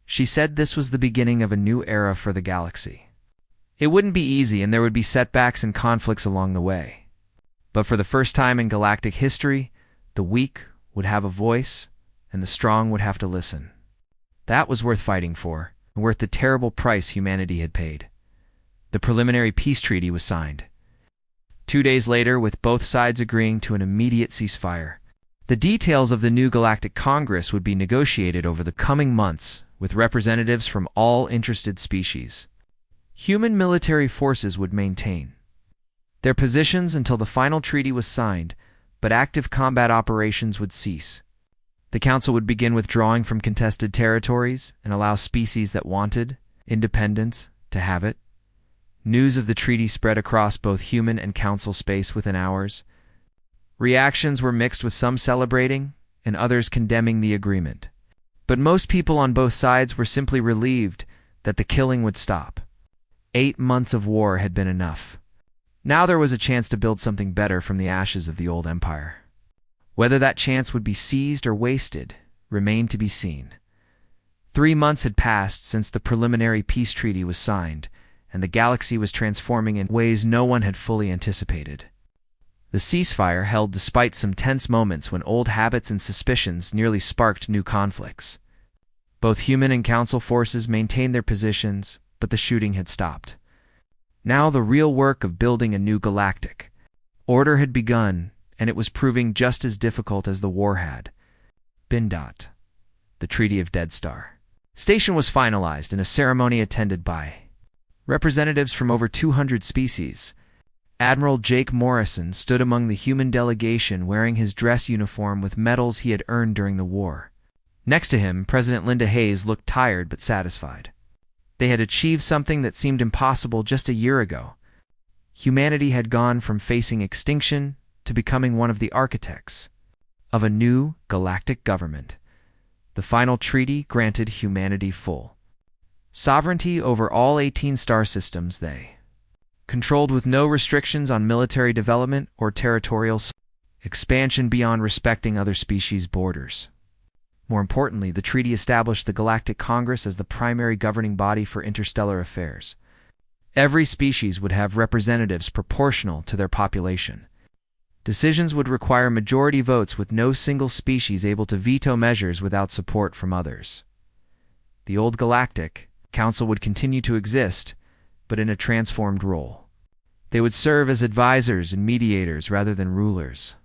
[SPEAKER 1] She said this was the beginning of a new era for the galaxy. It wouldn't be easy, and there would be setbacks and conflicts along the way. But for the first time in galactic history, the weak would have a voice, and the strong would have to listen. That was worth fighting for, and worth the terrible price humanity had paid. The preliminary peace treaty was signed. 2 days later, with both sides agreeing to an immediate ceasefire. The details of the new Galactic Congress would be negotiated over the coming months with representatives from all interested species. Human military forces would maintain their positions until the final treaty was signed, but active combat operations would cease. The Council would begin withdrawing from contested territories and allow species that wanted independence to have it. News of the treaty spread across both human and Council space within hours. Reactions were mixed, with some celebrating and others condemning the agreement. But most people on both sides were simply relieved that the killing would stop. 8 months of war had been enough. Now there was a chance to build something better from the ashes of the old empire. Whether that chance would be seized or wasted remained to be seen. 3 months had passed since the preliminary peace treaty was signed, and the galaxy was transforming in ways no one had fully anticipated. The ceasefire held despite some tense moments when old habits and suspicions nearly sparked new conflicts. Both human and council forces maintained their positions, but the shooting had stopped. Now the real work of building a new galactic order had begun, and it was proving just as difficult as the war had. Bindot, the Treaty of Dead Star Station was finalized in a ceremony attended by representatives from over 200 species. Admiral Jake Morrison stood among the human delegation wearing his dress uniform with medals he had earned during the war. Next to him, President Linda Hayes looked tired but satisfied. They had achieved something that seemed impossible just a year ago. Humanity had gone from facing extinction to becoming one of the architects of a new galactic government. The final treaty granted humanity full sovereignty over all 18 star systems they controlled, with no restrictions on military development or territorial expansion beyond respecting other species' borders. More importantly, the treaty established the Galactic Congress as the primary governing body for interstellar affairs. Every species would have representatives proportional to their population. Decisions would require majority votes, with no single species able to veto measures without support from others. The old Galactic Council would continue to exist, but in a transformed role. They would serve as advisors and mediators rather than rulers.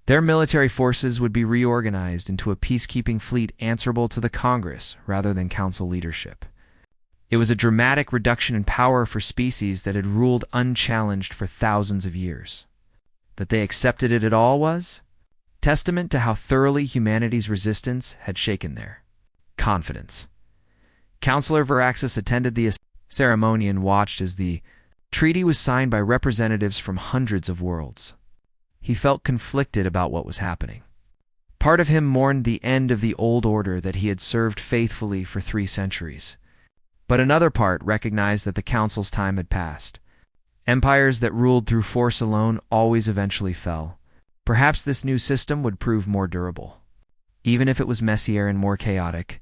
[SPEAKER 1] Their military forces would be reorganized into a peacekeeping fleet answerable to the Congress rather than Council leadership. It was a dramatic reduction in power for species that had ruled unchallenged for thousands of years. That they accepted it at all was testament to how thoroughly humanity's resistance had shaken their confidence. Counselor Veraxis attended the ceremony and watched as the treaty was signed by representatives from hundreds of worlds. He felt conflicted about what was happening. Part of him mourned the end of the old order that he had served faithfully for 3 centuries. But another part recognized that the Council's time had passed. Empires that ruled through force alone always eventually fell. Perhaps this new system would prove more durable. Even if it was messier and more chaotic.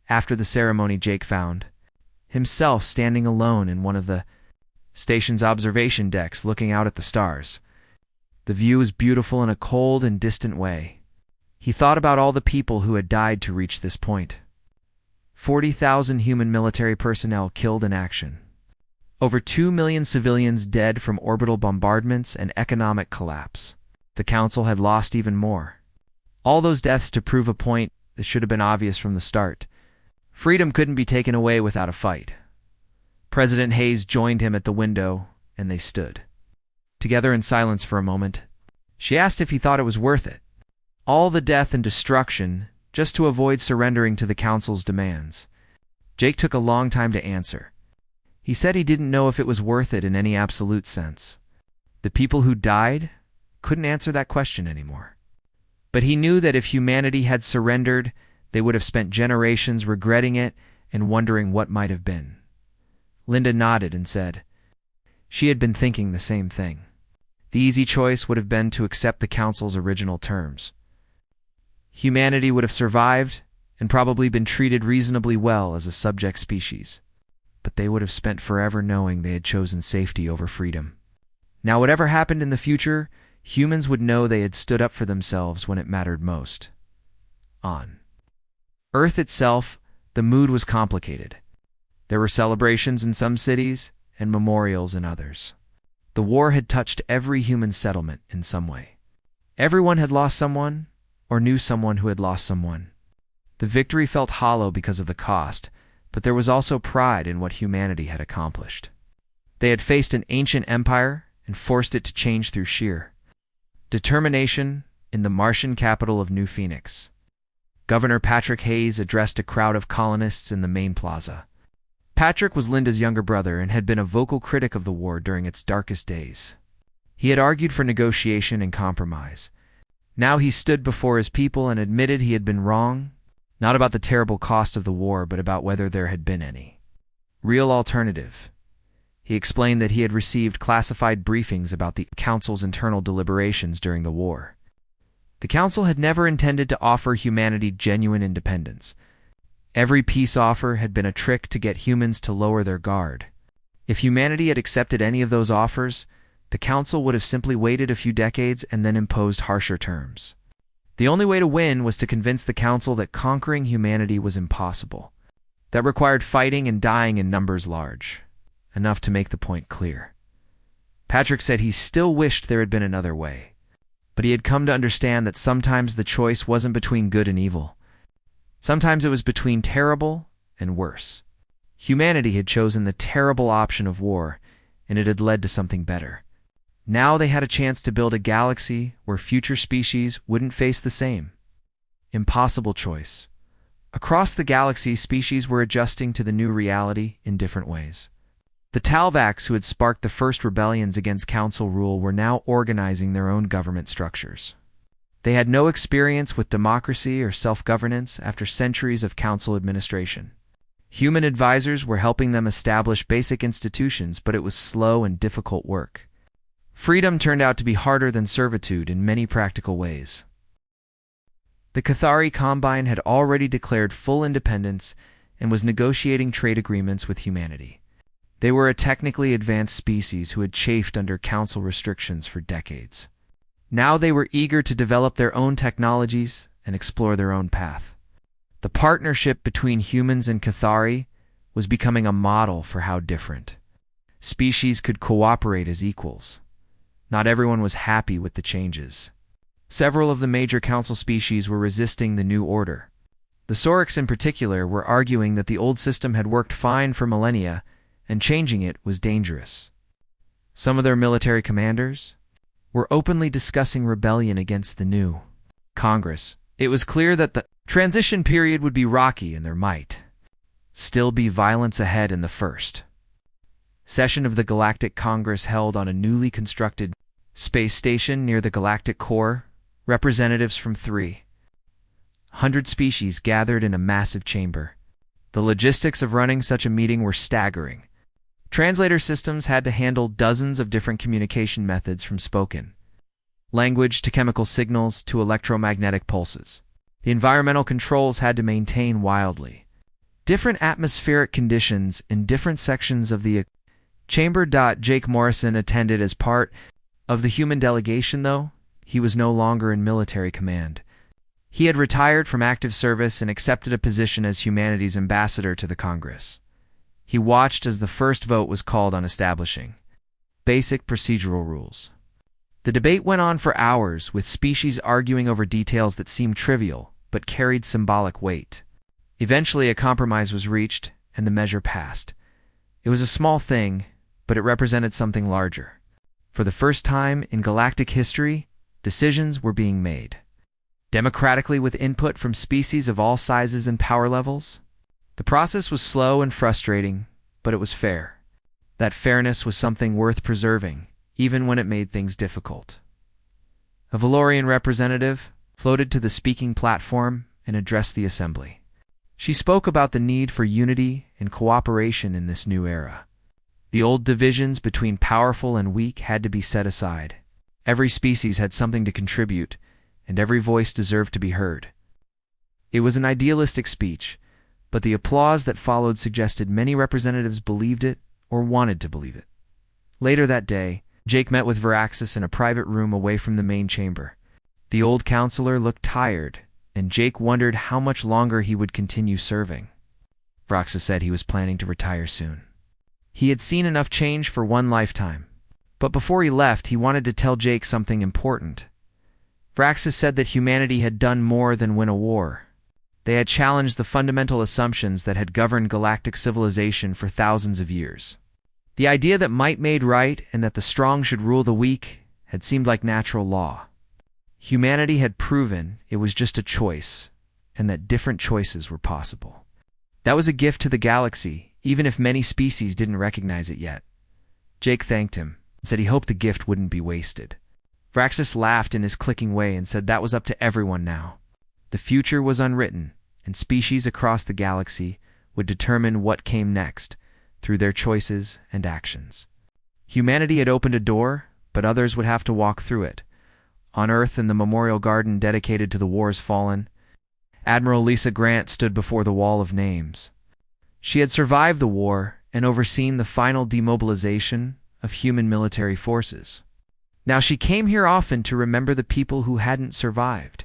[SPEAKER 1] After the ceremony, Jake found himself standing alone in one of the station's observation decks looking out at the stars. The view was beautiful in a cold and distant way. He thought about all the people who had died to reach this point. 40,000 human military personnel killed in action. Over 2 million civilians dead from orbital bombardments and economic collapse. The Council had lost even more. All those deaths to prove a point that should have been obvious from the start. Freedom couldn't be taken away without a fight. President Hayes joined him at the window, and they stood together in silence for a moment. She asked if he thought it was worth it. All the death and destruction, just to avoid surrendering to the Council's demands. Jake took a long time to answer. He said he didn't know if it was worth it in any absolute sense. The people who died couldn't answer that question anymore. But he knew that if humanity had surrendered, they would have spent generations regretting it and wondering what might have been. Linda nodded and said she had been thinking the same thing. The easy choice would have been to accept the Council's original terms. Humanity would have survived and probably been treated reasonably well as a subject species. But they would have spent forever knowing they had chosen safety over freedom. Now, whatever happened in the future, humans would know they had stood up for themselves when it mattered most. On Earth itself, the mood was complicated. There were celebrations in some cities and memorials in others. The war had touched every human settlement in some way. Everyone had lost someone or knew someone who had lost someone. The victory felt hollow because of the cost, but there was also pride in what humanity had accomplished. They had faced an ancient empire and forced it to change through sheer determination in the Martian capital of New Phoenix. Governor Patrick Hayes addressed a crowd of colonists in the main plaza. Patrick was Linda's younger brother and had been a vocal critic of the war during its darkest days. He had argued for negotiation and compromise. Now he stood before his people and admitted he had been wrong, not about the terrible cost of the war, but about whether there had been any real alternative. He explained that he had received classified briefings about the Council's internal deliberations during the war. The Council had never intended to offer humanity genuine independence. Every peace offer had been a trick to get humans to lower their guard. If humanity had accepted any of those offers, the Council would have simply waited a few decades and then imposed harsher terms. The only way to win was to convince the Council that conquering humanity was impossible. That required fighting and dying in numbers large, enough to make the point clear. Patrick said he still wished there had been another way, but he had come to understand that sometimes the choice wasn't between good and evil. Sometimes it was between terrible and worse. Humanity had chosen the terrible option of war, and it had led to something better. Now they had a chance to build a galaxy where future species wouldn't face the same. Impossible choice. Across the galaxy, species were adjusting to the new reality in different ways. The Talvacs, who had sparked the first rebellions against Council rule, were now organizing their own government structures. They had no experience with democracy or self-governance after centuries of Council administration. Human advisors were helping them establish basic institutions, but it was slow and difficult work. Freedom turned out to be harder than servitude in many practical ways. The Cathari Combine had already declared full independence and was negotiating trade agreements with humanity. They were a technically advanced species who had chafed under Council restrictions for decades. Now they were eager to develop their own technologies and explore their own path. The partnership between humans and Cathari was becoming a model for how different species could cooperate as equals. Not everyone was happy with the changes. Several of the major Council species were resisting the new order. The Sorcs in particular were arguing that the old system had worked fine for millennia, and changing it was dangerous. Some of their military commanders were openly discussing rebellion against the new Congress. It was clear that the transition period would be rocky and there might still be violence ahead in the first session of the Galactic Congress held on a newly constructed space station near the galactic core. Representatives from 300 species gathered in a massive chamber. The logistics of running such a meeting were staggering. Translator systems had to handle dozens of different communication methods, from spoken language to chemical signals to electromagnetic pulses. The environmental controls had to maintain wildly different atmospheric conditions in different sections of the chamber. Jake Morrison attended as part of the human delegation, though he was no longer in military command. He had retired from active service and accepted a position as humanity's ambassador to the Congress. He watched as the first vote was called on establishing basic procedural rules. The debate went on for hours, with species arguing over details that seemed trivial but carried symbolic weight. Eventually, a compromise was reached, and the measure passed. It was a small thing, but it represented something larger. For the first time in galactic history, decisions were being made democratically with input from species of all sizes and power levels. The process was slow and frustrating, but it was fair. That fairness was something worth preserving, even when it made things difficult. A Valorian representative floated to the speaking platform and addressed the assembly. She spoke about the need for unity and cooperation in this new era. The old divisions between powerful and weak had to be set aside. Every species had something to contribute, and every voice deserved to be heard. It was an idealistic speech, but the applause that followed suggested many representatives believed it or wanted to believe it. Later that day, Jake met with Varaxis in a private room away from the main chamber. The old counselor looked tired, and Jake wondered how much longer he would continue serving. Varaxis said he was planning to retire soon. He had seen enough change for one lifetime, but before he left, he wanted to tell Jake something important. Varaxis said that humanity had done more than win a war. They had challenged the fundamental assumptions that had governed galactic civilization for thousands of years. The idea that might made right and that the strong should rule the weak had seemed like natural law. Humanity had proven it was just a choice, and that different choices were possible. That was a gift to the galaxy, even if many species didn't recognize it yet. Jake thanked him and said he hoped the gift wouldn't be wasted. Varaxis laughed in his clicking way and said that was up to everyone now. The future was unwritten, and species across the galaxy would determine what came next through their choices and actions. Humanity had opened a door, but others would have to walk through it. On Earth, in the memorial garden dedicated to the war's fallen, Admiral Lisa Grant stood before the wall of names. She had survived the war and overseen the final demobilization of human military forces. Now she came here often to remember the people who hadn't survived.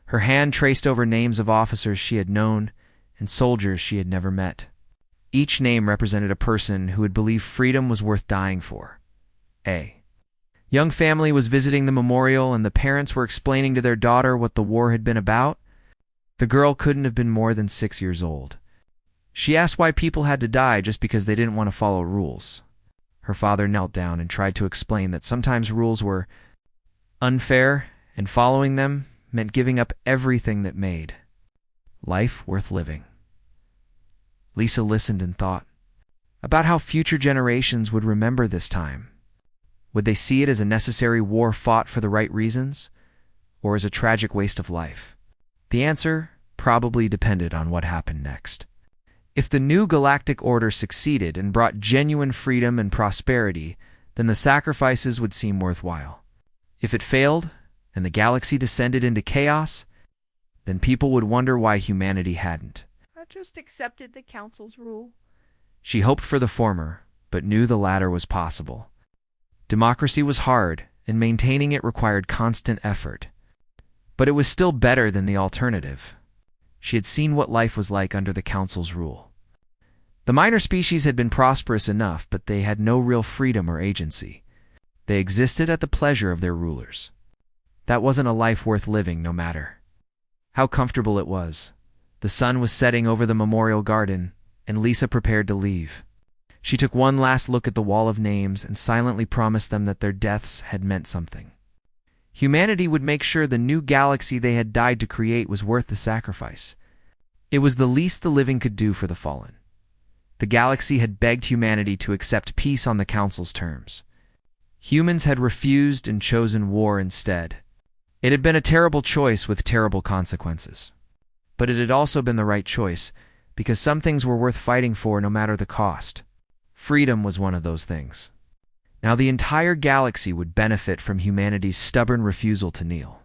[SPEAKER 1] Her hand traced over names of officers she had known and soldiers she had never met. Each name represented a person who had believed freedom was worth dying for. A young family was visiting the memorial, and the parents were explaining to their daughter what the war had been about. The girl couldn't have been more than 6 years old. She asked why people had to die just because they didn't want to follow rules. Her father knelt down and tried to explain that sometimes rules were unfair, and following them meant giving up everything that made life worth living. Lisa listened and thought about how future generations would remember this time. Would they see it as a necessary war fought for the right reasons, or as a tragic waste of life? The answer probably depended on what happened next. If the new galactic order succeeded and brought genuine freedom and prosperity, then the sacrifices would seem worthwhile. If it failed, and the galaxy descended into chaos, then people would wonder why humanity hadn't.
[SPEAKER 2] I just accepted the Council's rule.
[SPEAKER 1] She hoped for the former, but knew the latter was possible. Democracy was hard, and maintaining it required constant effort. But it was still better than the alternative. She had seen what life was like under the Council's rule. The minor species had been prosperous enough, but they had no real freedom or agency. They existed at the pleasure of their rulers. That wasn't a life worth living, no matter how comfortable it was. The sun was setting over the memorial garden, and Lisa prepared to leave. She took one last look at the wall of names and silently promised them that their deaths had meant something. Humanity would make sure the new galaxy they had died to create was worth the sacrifice. It was the least the living could do for the fallen. The galaxy had begged humanity to accept peace on the Council's terms. Humans had refused and chosen war instead. It had been a terrible choice with terrible consequences. But it had also been the right choice, because some things were worth fighting for no matter the cost. Freedom was one of those things. Now the entire galaxy would benefit from humanity's stubborn refusal to kneel.